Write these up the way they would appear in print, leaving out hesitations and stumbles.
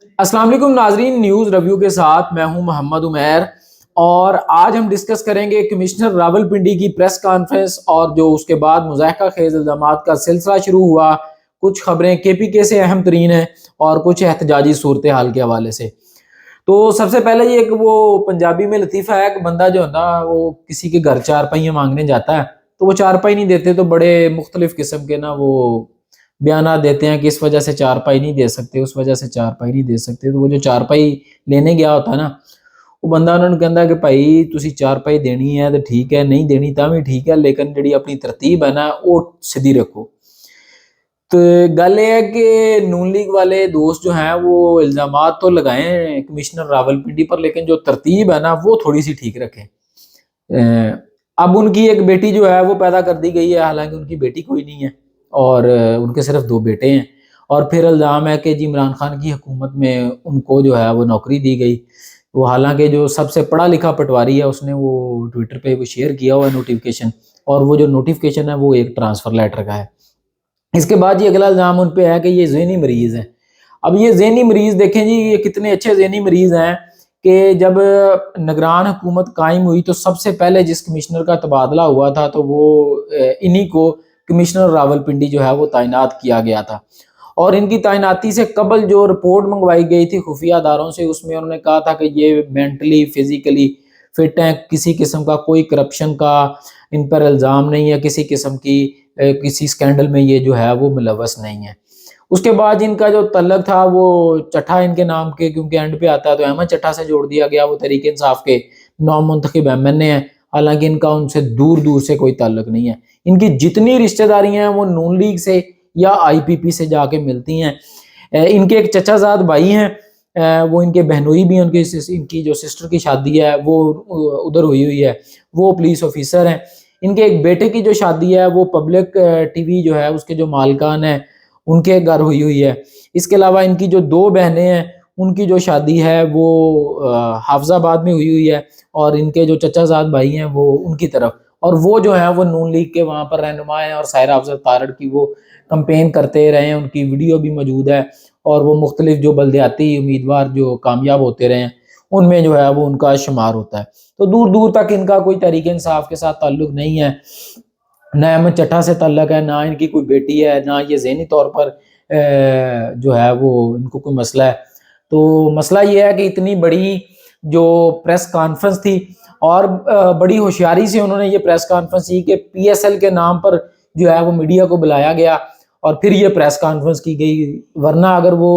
السلام علیکم ناظرین، نیوز ریویو کے ساتھ میں ہوں محمد عمیر، اور آج ہم ڈسکس کریں گے کمشنر راولپنڈی کی پریس کانفرنس اور جو اس کے بعد مضحکہ خیز الزامات کا سلسلہ شروع ہوا۔ کچھ خبریں کے پی کے سے اہم ترین ہیں اور کچھ احتجاجی صورتحال کے حوالے سے۔ تو سب سے پہلے یہ کہ وہ پنجابی میں لطیفہ ہے کہ بندہ جو ہوتا ہے وہ کسی کے گھر چار پہیے مانگنے جاتا ہے تو وہ چار پائی نہیں دیتے، تو بڑے مختلف قسم کے نا وہ بیانات دیتے ہیں کہ اس وجہ سے چار پائی نہیں دے سکتے، اس وجہ سے چار پائی نہیں دے سکتے۔ تو وہ جو چار پائی لینے گیا ہوتا ہے نا، وہ بندہ انہوں نے کہتا ہے کہ بھائی تسی چار پائی دینی ہے تو ٹھیک ہے، نہیں دینی تا بھی ٹھیک ہے، لیکن جڑی اپنی ترتیب ہے نا وہ سیدھی رکھو۔ تو گل یہ ہے کہ نون لیگ والے دوست جو ہیں وہ الزامات تو لگائیں ہیں کمشنر راولپنڈی پر، لیکن جو ترتیب ہے نا وہ تھوڑی سی ٹھیک رکھیں۔ اب ان کی ایک بیٹی جو ہے وہ پیدا کر دی گئی ہے، حالانکہ ان کی بیٹی کوئی نہیں ہے، اور ان کے صرف 2 بیٹے ہیں۔ اور پھر الزام ہے کہ جی عمران خان کی حکومت میں ان کو جو ہے وہ نوکری دی گئی، وہ حالانکہ جو سب سے پڑھا لکھا پٹواری ہے اس نے وہ ٹویٹر پہ وہ شیئر کیا ہوا ہے نوٹیفیکیشن، اور وہ جو نوٹیفیکیشن ہے وہ ایک ٹرانسفر لیٹر کا ہے۔ اس کے بعد یہ اگلا الزام ان پہ ہے کہ یہ ذہنی مریض ہیں۔ اب یہ ذہنی مریض دیکھیں جی، یہ کتنے اچھے ذہنی مریض ہیں کہ جب نگران حکومت قائم ہوئی تو سب سے پہلے جس کمشنر کا تبادلہ ہوا تھا تو وہ انہی کو کمشنر راولپنڈی جو ہے وہ تعینات کیا گیا تھا۔ اور ان کی تعیناتی سے قبل جو رپورٹ منگوائی گئی تھی خفیہ اداروں سے، اس میں انہوں نے کہا تھا کہ یہ مینٹلی فزیکلی فٹ ہیں، کسی قسم کا کوئی کرپشن کا ان پر الزام نہیں ہے، کسی قسم کی کسی سکینڈل میں یہ جو ہے وہ ملوث نہیں ہے۔ اس کے بعد ان کا جو تعلق تھا وہ چٹھا ان کے نام کے کیونکہ اینڈ پہ آتا ہے تو احمد چٹھا سے جوڑ دیا گیا، وہ تحریک انصاف کے نام منتخب ایم این اے ہیں، حالانکہ ان کا ان سے دور دور سے کوئی تعلق نہیں ہے۔ ان کی جتنی رشتہ داریاں ہیں وہ نون لیگ سے یا آئی پی پی سے جا کے ملتی ہیں۔ ان کے ایک چچا زاد بھائی ہیں، وہ ان کے بہنوئی بھی ہیں، ان کی جو سسٹر کی شادی ہے وہ ادھر ہوئی ہے، وہ پولیس آفیسر ہیں۔ ان کے ایک بیٹے کی جو شادی ہے وہ پبلک ٹی وی جو ہے اس کے جو مالکان ہیں ان کے گھر ہوئی ہے۔ اس کے علاوہ ان کی جو 2 بہنیں ہیں ان کی جو شادی ہے وہ حافظ آباد میں ہوئی ہے، اور ان کے جو چچا زاد بھائی ہیں وہ ان کی طرف، اور وہ جو ہیں وہ نون لیگ کے وہاں پر رہنما ہیں، اور سائرہ افضل تارڑ کی وہ کمپین کرتے رہے ہیں، ان کی ویڈیو بھی موجود ہے، اور وہ مختلف جو بلدیاتی امیدوار جو کامیاب ہوتے رہے ہیں ان میں جو ہے وہ ان کا شمار ہوتا ہے۔ تو دور دور تک ان کا کوئی تحریک انصاف کے ساتھ تعلق نہیں ہے، نہ احمد چٹھا سے تعلق ہے، نہ ان کی کوئی بیٹی ہے، نہ یہ ذہنی طور پر جو ہے وہ ان کو کوئی مسئلہ ہے۔ تو مسئلہ یہ ہے کہ اتنی بڑی جو پریس کانفرنس تھی، اور بڑی ہوشیاری سے انہوں نے یہ پریس کانفرنس کی کہ پی ایس ایل کے نام پر جو ہے وہ میڈیا کو بلایا گیا اور پھر یہ پریس کانفرنس کی گئی، ورنہ اگر وہ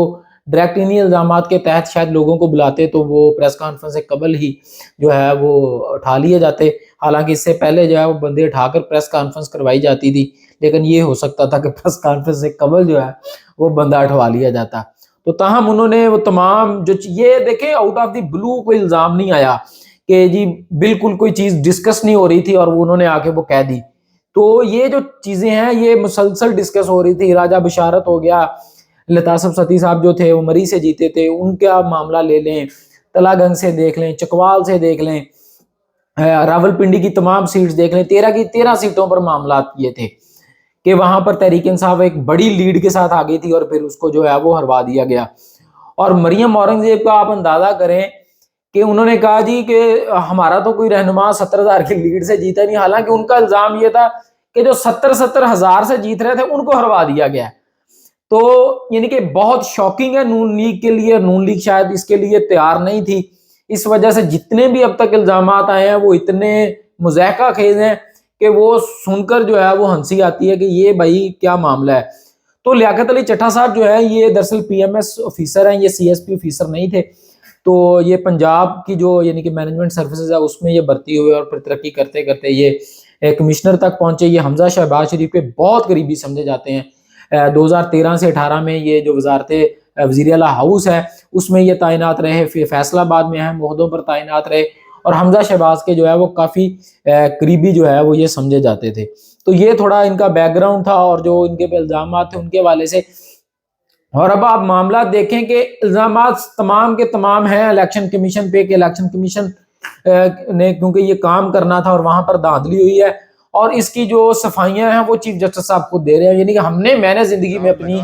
ڈائریکٹ انہی الزامات کے تحت شاید لوگوں کو بلاتے تو وہ پریس کانفرنس سے قبل ہی جو ہے وہ اٹھا لیے جاتے۔ حالانکہ اس سے پہلے جو ہے وہ بندے اٹھا کر پریس کانفرنس کروائی جاتی تھی، لیکن یہ ہو سکتا تھا کہ پریس کانفرنس سے قبل جو ہے وہ بندہ اٹھوا لیا جاتا۔ تو تاہم انہوں نے وہ تمام جو یہ دیکھیں آؤٹ آف دی بلو کوئی الزام نہیں آیا کہ جی بالکل کوئی چیز ڈسکس نہیں ہو رہی تھی اور انہوں نے آ کے وہ کہہ دی۔ تو یہ جو چیزیں ہیں یہ مسلسل ڈسکس ہو رہی تھی۔ راجہ بشارت ہو گیا، لطاسب ستی صاحب جو تھے وہ مری سے جیتے تھے، ان کا معاملہ لے لیں، تلا گنج سے دیکھ لیں، چکوال سے دیکھ لیں، راولپنڈی کی تمام سیٹس دیکھ لیں، 13 کی 13 سیٹوں پر معاملات کیے تھے کہ وہاں پر تحریک انصاف ایک بڑی لیڈ کے ساتھ آگئی تھی اور پھر اس کو جو ہے وہ ہروا دیا گیا۔ اور مریم اورنگزیب کا آپ اندازہ کریں کہ انہوں نے کہا جی کہ ہمارا تو کوئی رہنما 70,000 کی لیڈ سے جیتا نہیں، حالانکہ ان کا الزام یہ تھا کہ جو 70,000 سے جیت رہے تھے ان کو ہروا دیا گیا۔ تو یعنی کہ بہت شاکنگ ہے نون لیگ کے لیے، نون لیگ شاید اس کے لیے تیار نہیں تھی، اس وجہ سے جتنے بھی اب تک الزامات آئے ہیں وہ اتنے مضحکہ خیز ہیں کہ وہ سن کر جو ہے وہ ہنسی آتی ہے کہ یہ بھائی کیا معاملہ ہے۔ تو لیاقت علی چٹھا صاحب جو ہے یہ دراصل پی ایم ایس آفیسر ہیں، یہ سی ایس پی آفیسر نہیں تھے، تو یہ پنجاب کی جو یعنی کہ مینجمنٹ سروسز ہے اس میں یہ بھرتی ہوئے اور پھر ترقی کرتے کرتے یہ کمشنر تک پہنچے۔ یہ حمزہ شہباز شریف کے بہت قریبی سمجھے جاتے ہیں۔ 2013 سے 18 میں یہ جو وزارت وزیر اعلیٰ ہاؤس ہے اس میں یہ تعینات رہے، فیصل آباد میں اہم عہدوں پر تعینات رہے، اور حمزہ شہباز کے جو ہے وہ کافی قریبی جو ہے وہ یہ سمجھے جاتے تھے۔ تو یہ تھوڑا ان کا بیک گراؤنڈ تھا اور جو ان کے الزامات تھے ان کے حوالے سے۔ اور اب آپ معاملات دیکھیں کہ الزامات تمام کے تمام ہیں الیکشن کمیشن پہ، کہ الیکشن کمیشن نے کیونکہ یہ کام کرنا تھا اور وہاں پر دھاندلی ہوئی ہے، اور اس کی جو صفائیاں ہیں وہ چیف جسٹس صاحب خود دے رہے ہیں۔ یعنی کہ میں نے زندگی میں اپنی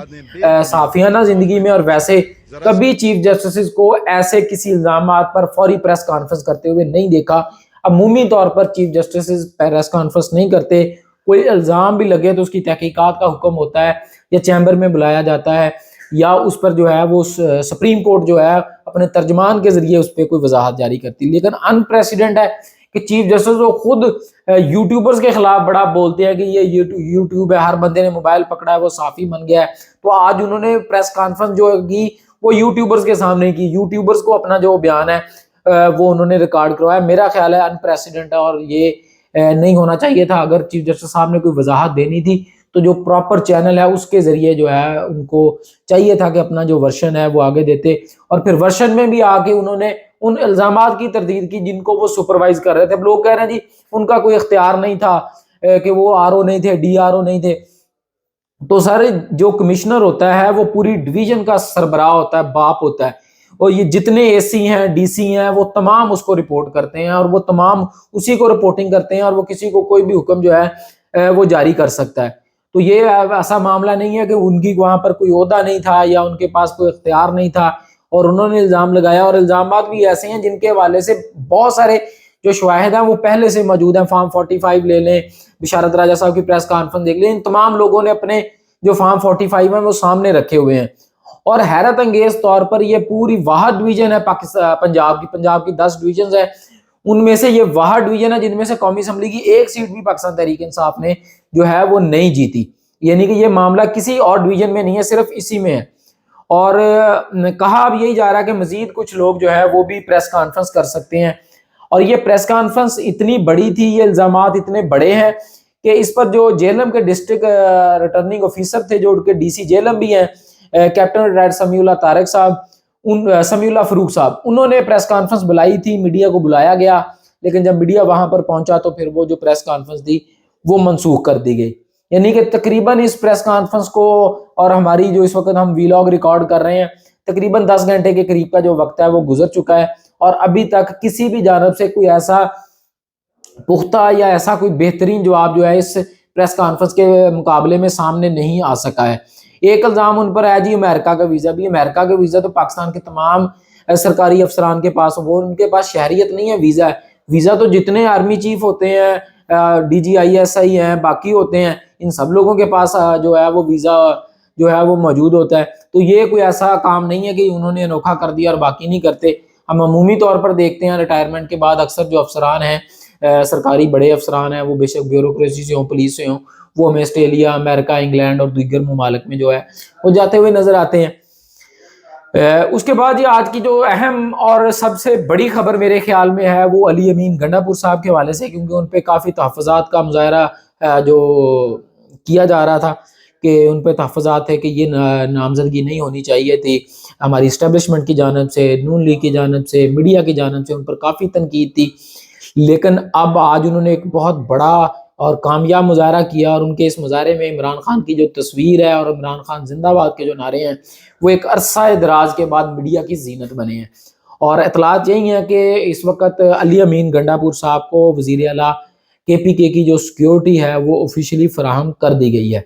صحافیانہ زندگی میں اور ویسے کبھی چیف جسٹس کو ایسے کسی الزامات پر فوری پریس کانفرنس کرتے ہوئے نہیں دیکھا. عمومی طور پر چیف جسٹس پریس کانفرنس نہیں کرتے. کوئی الزام بھی لگے تو اس کی تحقیقات کا حکم ہوتا ہے یا چیمبر میں بلایا جاتا ہے یا اس پر جو ہے وہ سپریم کورٹ جو ہے اپنے ترجمان کے ذریعے اس پہ کوئی وضاحت جاری کرتی. لیکن ان پریسیڈنٹ ہے کہ چیف جسٹس وہ خود یوٹیوبرز کے خلاف بڑا بولتے ہیں کہ یہ یوٹیوب ہے, ہر بندے نے موبائل پکڑا ہے, وہ صحافی بن گیا ہے. تو آج انہوں نے پریس کانفرنس جو کی وہ یوٹیوبرز کے سامنے کی. یوٹیوبرز کو اپنا جو بیان ہے وہ انہوں نے ریکارڈ کروایا. میرا خیال ہے ان پریسیڈنٹ ہے اور یہ نہیں ہونا چاہیے تھا. اگر چیف جسٹس صاحب نے کوئی وضاحت دینی تھی تو جو پراپر چینل ہے اس کے ذریعے جو ہے ان کو چاہیے تھا کہ اپنا جو ورشن ہے وہ آگے دیتے, اور پھر ورشن میں بھی آ کے انہوں نے ان الزامات کی تردید کی جن کو وہ سپروائز کر رہے تھے. اب لوگ کہہ رہے ہیں جی ان کا کوئی اختیار نہیں تھا کہ وہ آر او نہیں تھے, ڈی آر او نہیں تھے. تو سر جو کمشنر ہوتا ہے وہ پوری ڈویژن کا سربراہ ہوتا ہے, باپ ہوتا ہے, اور یہ جتنے اے سی ہیں ڈی سی ہیں وہ تمام اس کو رپورٹ کرتے ہیں اور وہ تمام اسی کو رپورٹنگ کرتے ہیں, اور وہ کسی کو کوئی بھی حکم جو ہے وہ جاری کر سکتا ہے. تو یہ ایسا معاملہ نہیں ہے کہ ان کی وہاں پر کوئی عہدہ نہیں تھا یا ان کے پاس کوئی اختیار نہیں تھا اور انہوں نے الزام لگایا. اور الزامات بھی ایسے ہیں جن کے حوالے سے بہت سارے جو شواہد ہیں وہ پہلے سے موجود ہیں. فارم 45 لے لیں, بشارت راجہ صاحب کی پریس کانفرنس دیکھ لیں, ان تمام لوگوں نے اپنے جو فارم 45 ہیں وہ سامنے رکھے ہوئے ہیں. اور حیرت انگیز طور پر یہ پوری واحد ڈویژن ہے پنجاب کی 10 ڈویژنز ہیں, ان میں سے یہ واحد ڈویژن ہے جن میں سے قومی اسمبلی کی ایک سیٹ بھی پاکستان تحریک انصاف نے جو ہے وہ نہیں جیتی. یعنی کہ یہ معاملہ کسی اور ڈویژن میں نہیں ہے, صرف اسی میں ہے. اور کہا اب یہی جا رہا ہے کہ مزید کچھ لوگ جو ہے وہ بھی پریس کانفرنس کر سکتے ہیں. اور یہ پریس کانفرنس اتنی بڑی تھی, یہ الزامات اتنے بڑے ہیں کہ اس پر جو جیلم کے ڈسٹرکٹ ریٹرننگ آفیسر تھے, جو ان کے ڈی سی جیلم بھی ہیں, کیپٹن ریٹائرڈ سمیع اللہ طارق صاحب, سمیع اللہ فاروق صاحب, انہوں نے پریس کانفرنس بلائی تھی. میڈیا کو بلایا گیا, لیکن جب میڈیا وہاں پر پہنچا تو پھر وہ جو پریس کانفرنس تھی وہ منسوخ کر دی گئی. یعنی کہ تقریباً اس پریس کانفرنس کو, اور ہماری جو اس وقت ہم ویلاگ ریکارڈ کر رہے ہیں, تقریباً 10 گھنٹے کے قریب کا جو وقت ہے وہ گزر چکا ہے, اور ابھی تک کسی بھی جانب سے کوئی ایسا پختہ یا ایسا کوئی بہترین جواب جو ہے اس پریس کانفرنس کے مقابلے میں سامنے نہیں آ سکا ہے. ایک الزام ان پر ہے جی امریکہ کا ویزا. بھی امریکہ کا ویزا تو پاکستان کے تمام سرکاری افسران کے پاس, وہ ان کے پاس شہریت نہیں ہے, ویزا ہے. ویزا تو جتنے آرمی چیف ہوتے ہیں, D G I S I ہیں, باقی ہوتے ہیں, ان سب لوگوں کے پاس جو ہے وہ ویزا جو ہے وہ موجود ہوتا ہے. تو یہ کوئی ایسا کام نہیں ہے کہ انہوں نے انوکھا کر دیا اور باقی نہیں کرتے. ہم عمومی طور پر دیکھتے ہیں ریٹائرمنٹ کے بعد اکثر جو افسران ہیں, سرکاری بڑے افسران ہیں, وہ بے شک بیوروکریسی سے ہوں, پولیس سے ہوں, وہ ہمیں آسٹریلیا, امریکہ, انگلینڈ اور دیگر ممالک میں جو ہے وہ جاتے ہوئے نظر آتے ہیں. اس کے بعد یہ آج کی جو اہم اور سب سے بڑی خبر میرے خیال میں ہے وہ علی امین گنڈا پور صاحب کے حوالے سے, کیونکہ ان پہ کافی تحفظات کا مظاہرہ جو کیا جا رہا تھا کہ ان پہ تحفظات ہے کہ یہ نامزدگی نہیں ہونی چاہیے تھی. ہماری اسٹیبلشمنٹ کی جانب سے, نون لیگ کی جانب سے, میڈیا کی جانب سے ان پر کافی تنقید تھی. لیکن اب آج انہوں نے ایک بہت بڑا اور کامیاب مظاہرہ کیا, اور ان کے اس مظاہرے میں عمران خان کی جو تصویر ہے اور عمران خان زندہ باد کے جو نعرے ہیں وہ ایک عرصہ دراز کے بعد میڈیا کی زینت بنے ہیں. اور اطلاعات یہی ہیں کہ اس وقت علی امین گنڈا پور صاحب کو وزیر اعلیٰ کے پی کے کی جو سیکیورٹی ہے وہ آفیشلی فراہم کر دی گئی ہے.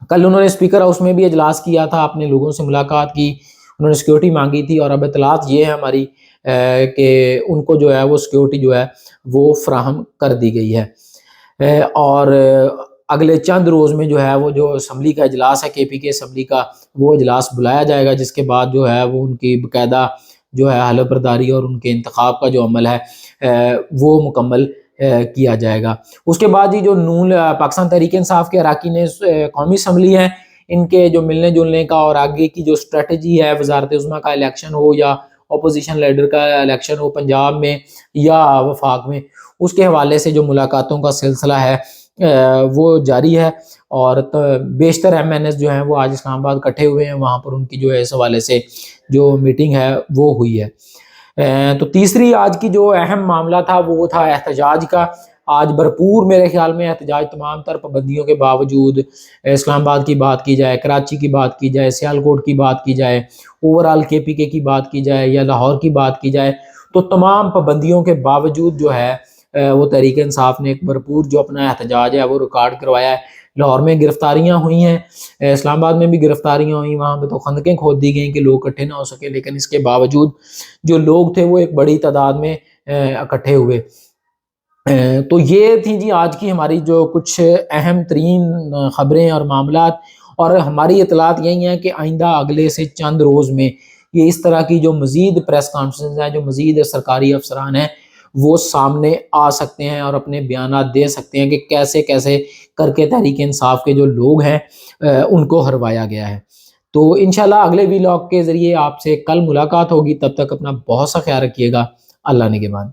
کل انہوں نے اسپیکر ہاؤس میں بھی اجلاس کیا تھا, اپنے لوگوں سے ملاقات کی, انہوں نے سیکیورٹی مانگی تھی, اور اب اطلاعات یہ ہے ہماری کہ ان کو جو ہے وہ سیکیورٹی جو ہے وہ فراہم کر دی گئی ہے. اور اگلے چند روز میں جو ہے وہ جو اسمبلی کا اجلاس ہے کے پی کے اسمبلی کا, وہ اجلاس بلایا جائے گا, جس کے بعد جو ہے وہ ان کی باقاعدہ جو ہے حلف برداری اور ان کے انتخاب کا جو عمل ہے وہ مکمل کیا جائے گا. اس کے بعد جو پاکستان تحریک انصاف کے اراکین قومی اسمبلی ہیں, ان کے جو ملنے جلنے کا اور آگے کی جو اسٹریٹجی ہے, وزارت عظمیٰ کا الیکشن ہو یا اپوزیشن لیڈر کا الیکشن ہو پنجاب میں یا وفاق میں, اس کے حوالے سے جو ملاقاتوں کا سلسلہ ہے وہ جاری ہے. اور بیشتر ایم این ایس جو ہیں وہ آج اسلام آباد اکٹھے ہوئے ہیں, وہاں پر ان کی جو ہے اس حوالے سے جو میٹنگ ہے وہ ہوئی ہے. تو تیسری آج کی جو اہم معاملہ تھا وہ تھا احتجاج کا. آج بھرپور میرے خیال میں احتجاج تمام تر پابندیوں کے باوجود, اسلام آباد کی بات کی جائے, کراچی کی بات کی جائے, سیالکوٹ کی بات کی جائے, اوورآل کے پی کے کی بات کی جائے یا لاہور کی بات کی جائے, تو تمام پابندیوں کے باوجود جو ہے وہ تحریک انصاف نے ایک بھرپور جو اپنا احتجاج ہے وہ ریکارڈ کروایا ہے. لاہور میں گرفتاریاں ہوئی ہیں، اسلام آباد میں بھی گرفتاریاں ہوئیں، وہاں پہ تو خندقیں کھود دی گئیں کہ لوگ اکٹھے نہ ہو سکے، لیکن اس کے باوجود جو لوگ تھے وہ ایک بڑی تعداد میں اکٹھے ہوئے۔ تو یہ تھی جی آج کی ہماری جو کچھ اہم ترین خبریں اور معاملات، اور ہماری اطلاعات یہی ہیں کہ آئندہ اگلے سے چند روز میں یہ اس طرح کی جو مزید پریس کانفرنس ہیں، جو مزید سرکاری افسران ہیں وہ سامنے آ سکتے ہیں اور اپنے بیانات دے سکتے ہیں کہ کیسے کیسے کر کے تحریک انصاف کے جو لوگ ہیں ان کو ہروایا گیا ہے۔ تو انشاءاللہ اگلے ویلاگ کے ذریعے آپ سے کل ملاقات ہوگی، تب تک اپنا بہت سا خیال رکھیے گا۔ اللہ نگہبان۔